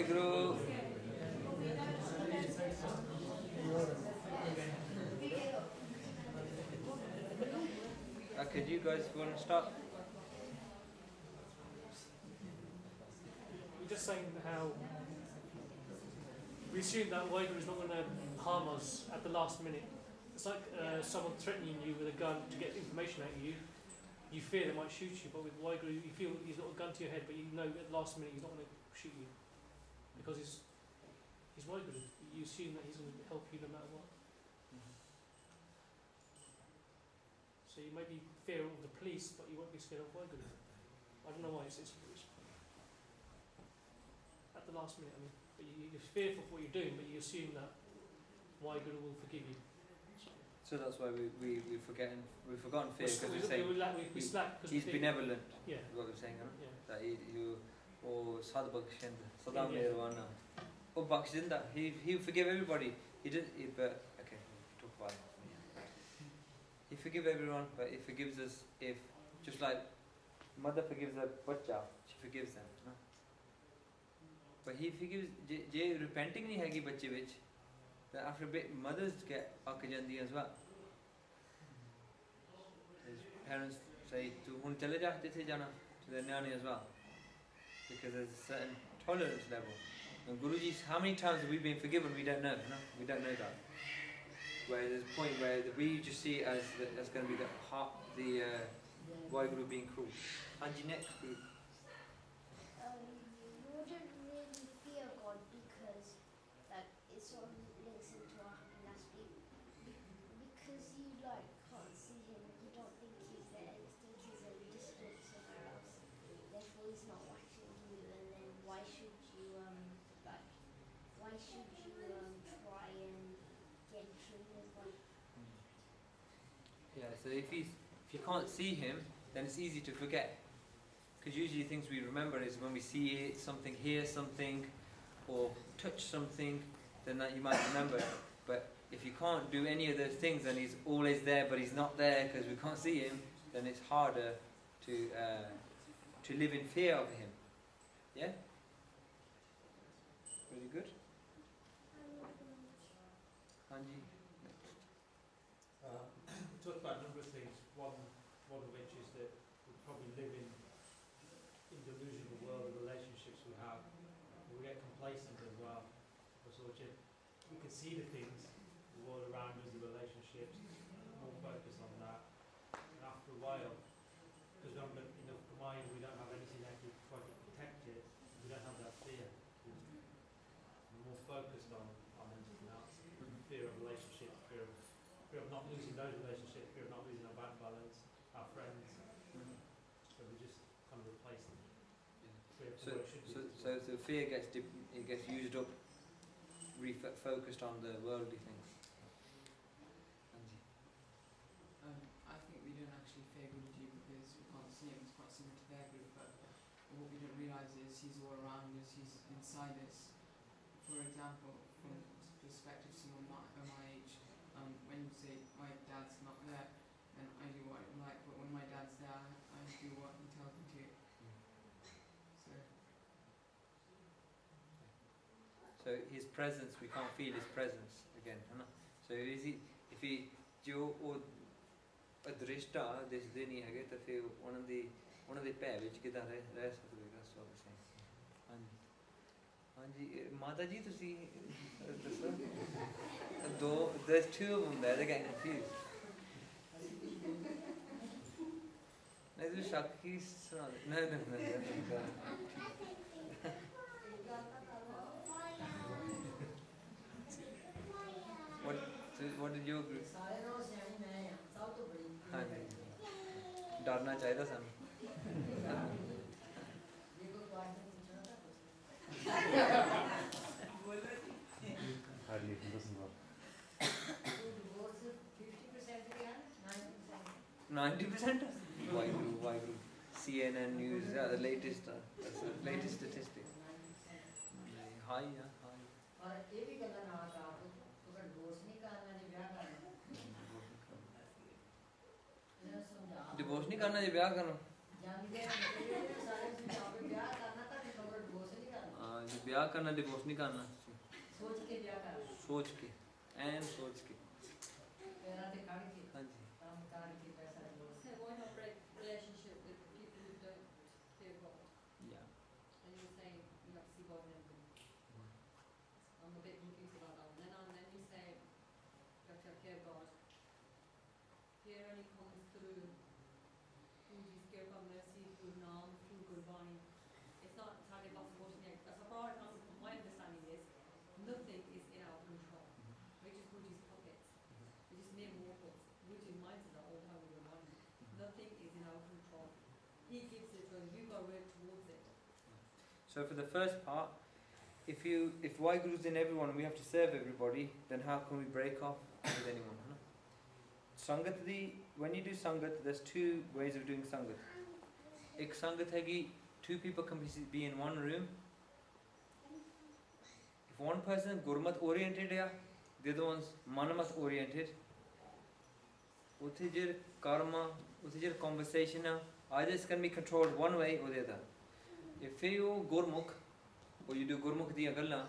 Waheguru. Okay, do you guys want to start? We're just saying how we assume that Waheguru is not going to harm us at the last minute. It's like someone threatening you with a gun to get information out of you. You fear they might shoot you, but with Waheguru, you feel he's got a gun to your head, but you know at the last minute he's not going to shoot you because he's Waheguru. You assume that he's going to help you no matter what. So you may be fear of the police, but you won't be scared of Waheguru. I don't know why it's at the last minute. I mean, but you're fearful of what you're doing, but you assume that Waheguru will forgive you. So that's why we've forgotten fear, because we're saying he's benevolent. Yeah. Is what we're saying, huh? Yeah. That he sad bakshind, sada meherwana. Oh, bakshinda. He forgive everybody. But okay, talk about it. He forgives everyone, but he forgives us if, just like mother forgives her bacha, she forgives them. No? But he forgives, je repenting nahi hagi bache vich, then after a bit mothers get ak jandi as well. His parents say, tu hun chale ja, tithe jana, to their nyani as well. Because there's a certain tolerance level. And Guruji, how many times have we been forgiven? We don't know. No? We don't know that. Where there's a point where we just see it as that's going to be the Waheguru being cruel. And next group. You wouldn't really fear God because that it sort of links into our last week. Because you can't see him, you don't think he's there, you think he's a distant somewhere else. Therefore he's not watching you, and then why should you try and get through his life? Yeah, so if you can't see him, then it's easy to forget. Because usually things we remember is when we see it, something, hear something, or touch something, then that you might remember it. But if you can't do any of those things and he's always there but he's not there because we can't see him, then it's harder to live in fear of him. Yeah? Really good? Hanji? We talked about a number of things, one of which is that we probably live in delusional world of relationships we have. We get complacent as well. We can see the things, the world around us, the relationships, more focus on that. And after a while, because we haven't got enough mind, we don't have anything that can try to protect it, we don't have that fear. We're more focused on anything else. Fear of relationships, fear of not losing those relationships, fear of not losing our bank balance, our friends. So we just kind of replace them. So the fear gets used up, focused on the worldly things. I think we don't actually fear Guruji because we can't see him. It's quite similar to their group, but what we don't realise is he's all around us, he's inside us. For example, from the perspective of someone my age, when you say my dad's not there, then I do what I like, but when my dad's there, I do what he tells me to. So his presence, we can't feel his presence again. So if he जो वो अदृष्टा दिसदे नहीं हैगे तो फिर उन्हां दे भै विच किदां रह सकदे that's what I'm saying. हाँ जी माता जी तुसी दसो there's two of them there, they're getting confused. नहीं तो शक की सुना no. What did you agree? हाँ जी डरना चाहिए सन Hardly doesn't work. 90%? Why group? CNN News, the latest statistic. High, yeah, high. Divorce नहीं करना जी ब्याह करना हाँ ब्याह करना डिवोर्स नहीं करना सोच के ब्याह करना सोच के एन सोच के पैरा ते काट के हाँ जी काम कार के पैसा divorce So why not break relationship with people who don't fear God? या And you were saying you have to see God in everything. I'm a bit confused about that one. Then you say you have to fear God. Fear only comes through जिसके ऊपर mercy, through naam, through gurbani. It's not entirely possible to make. As far as my understanding is, nothing is in our control. Which is Guruji's pockets. Which is mere mortals. Guruji reminds us that all the time we remind him. Nothing is in our control. He gives it to us. You got to work towards it. So for the first part, if Waheguru's in everyone, we have to serve everybody, then how can we break off with anyone? Huh? Sangat when you do Sangat, there's two ways of doing Sangat. Ek Sangat hai ki two people can be in one room. If one person is Gurmat oriented, the other one's Manamat oriented, uthe jir karma, uthe jir conversation, either it can be controlled one way or the other. If you Gurmukh, or you do Gurmukh diyan gallan,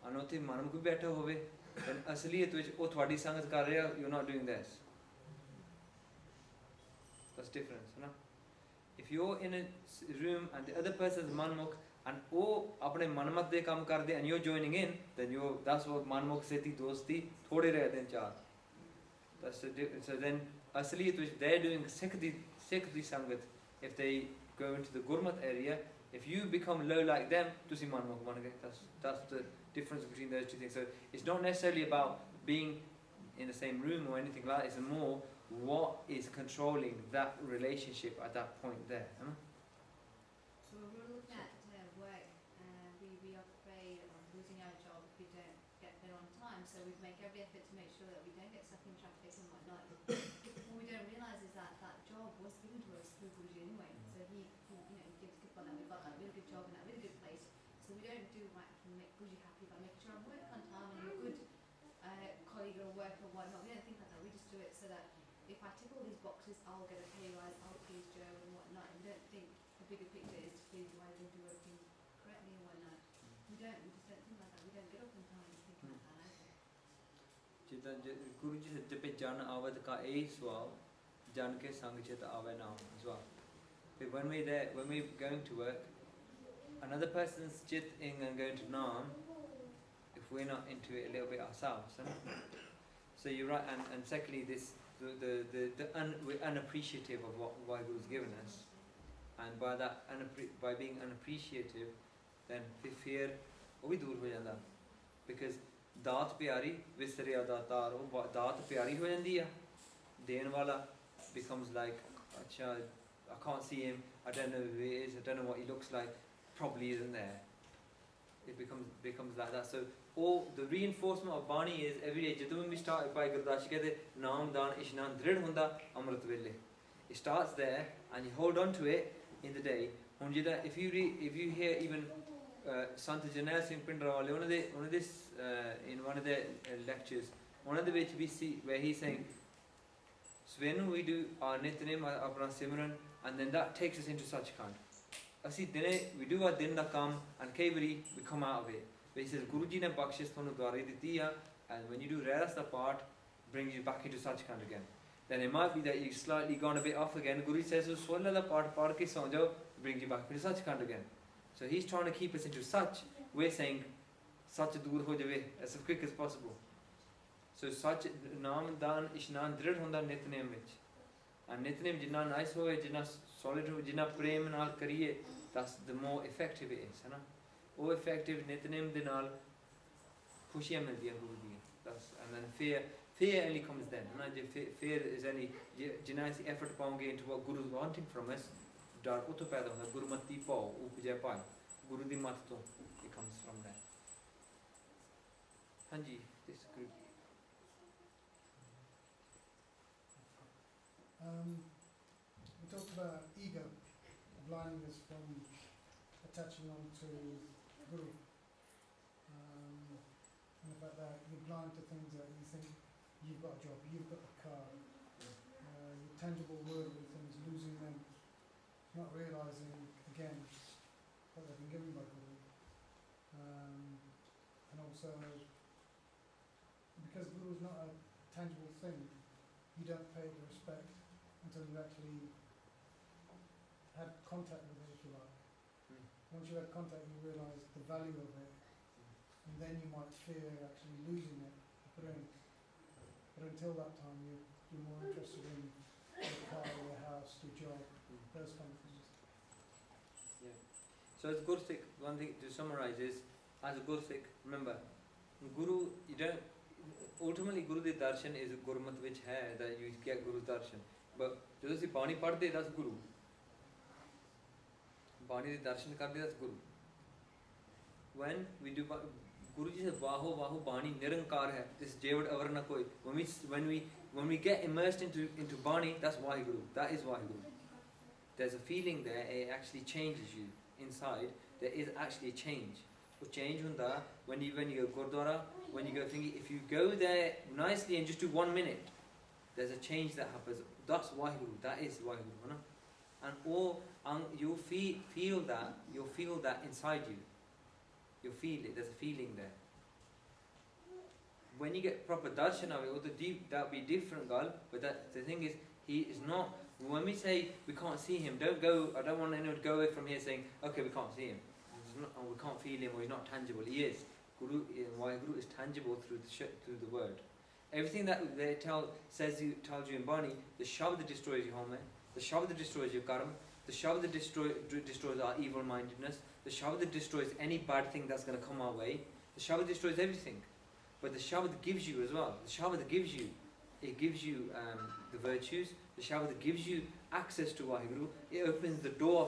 and uthe Manamukh bhi baitha hove, then asliyat vich oh thwadi sangat kar reha, you're not doing this. That's difference, you know? If you're in a room and the other person is Manmukh and oh apne Manmat de kaam karde and you're joining in, then that's what Manmukh se thi dosti thode rahe den char. That's the difference. So then asliyat which they're doing Sikh di sangat, if they go into the Gurmat area, if you become low like them, tusi Manmukh ban gaye. That's the difference between those two things. So it's not necessarily about being in the same room or anything like that. It's more what is controlling that relationship at that point there. Huh? So we're looking at work, we are afraid of losing our job if we don't get there on time, so we make every effort to make sure that we don't get stuck in traffic and whatnot. What we don't realise is that that job was given to us through Guruji anyway, so he gives good one, and we've got that really good job in that really good place, so we don't do right to make Guruji happy by making sure I'm working on time and you're a good colleague or worker or whatnot. We don't think like that, we just do it so that if I tick all these boxes, I'll get a pay rise, I'll please Joe and whatnot. And we don't think the bigger picture is to please why they do everything correctly and whatnot. We just don't think like that. We don't get up in time thinking like that either. जिदा गुरु जी जब जन आवत का ए स्वभाव जन के संग चित आवे नाम स्वभाव. But when we going to work, another person's chit in and going to naam, if we're not into it a little bit ourselves. So you're right, and secondly this. We're unappreciative of what Waheguru's given us, and by being unappreciative, then fear bhi dur ho janda, because daat pyari visriya datar daat pyari ho jandi hai, den wala becomes like acha I can't see him, I don't know who he is, I don't know what he looks like, probably isn't there. It becomes like that. So all the reinforcement of Bani is every day. When we start by Gurdashi kehte naam dan ishnan drid hunda amrit vele. It starts there and you hold on to it in the day. If you hear even Sant Janel Singh Pindra wale one of this in one of their lectures, one of the which we see where he's saying Svenu we do our Nityanem apna Simran, and then that takes us into Sachkhand. We do our din da kam and keveri we come out of it. But he says Guruji ne bakshish thonu dwari diti hai, and when you do rest part brings you back into Sachkhand again. Then it might be that you've slightly gone a bit off again. Guruji says swalla da part ke so jao, brings you back into Sachkhand again. So he's trying to keep us into Sach. We're saying Sach dur ho jave as quick as possible. So Sach naam dan ishnan drid hunda Nityanem vich. And Nityanem jinna nice hoye, jinna solid hoye, jinna prem naal kariye, that's the more effective it is, है ना? वो effective Nityanem de naal खुशियाँ मिलती हैं गुरु दी. That's and then fear only comes then. ना जब fear is only जिना ऐसी effort पाओगे into what Guru is wanting from us, डर उतो पैदा होता है. गुरु मत्ती पाओ उपजे पाए. गुरु दी मत तो it comes from there. हाँ जी, this group. We talked about ego, blinding us from attaching on to Guru, and the fact that you're blind to things that you think you've got a job, you've got a car, your tangible worldly things, losing them, not realising again what they've been given by Guru. And also, because Guru is not a tangible thing, you don't pay it respect until you actually had contact with it, if you like. Once you had contact, you realise the value of it, and then you might fear actually losing it. But until that time, you're more interested in your car, your house, your job, those kind of things. Yeah. So as Gursikh, one thing to summarize is, as a Gursikh, remember, Guru, you don't, ultimately Guru the Darshan is Gurmat which hai, that you get Guru Darshan. But ਜਦੋਂ ਅਸੀਂ ਬਾਣੀ ਪੜ੍ਹਦੇ, that's Guru. ਬਾਣੀ ਦੇ ਦਰਸ਼ਨ ਕਰਦੇ, that's Guru. When we do, Guru ji said, Vaho Vaho Bani Nirankar hai, this Jevad Avar na koi. When we get immersed into Bani, that's Vaheguru. That is Vaheguru. There's a feeling there, it actually changes you inside. There is actually a change. Wo change hunda when you go Gurdwara, when you go thinking, if you go there nicely and just do 1 minute, there's a change that happens. That's Vaheguru. That is Vaheguru. And you'll feel that inside you. You'll feel it, there's a feeling there. When you get proper darshan of it, that'll be different, gal. But the thing is, he is not. When we say we can't see him, I don't want anyone to go away from here saying, okay, we can't see him. We can't feel him, or he's not tangible. He is. Guru is tangible through the word. Everything that they tells you in Bani, the Shabda destroys your home, the Shabda destroys your karma, the Shabda destroys our evil-mindedness, the Shabda destroys any bad thing that's going to come our way, the Shabda destroys everything. But the Shabda gives you as well. The Shabda gives you the virtues, the Shabda gives you access to Vaheguru, it opens the door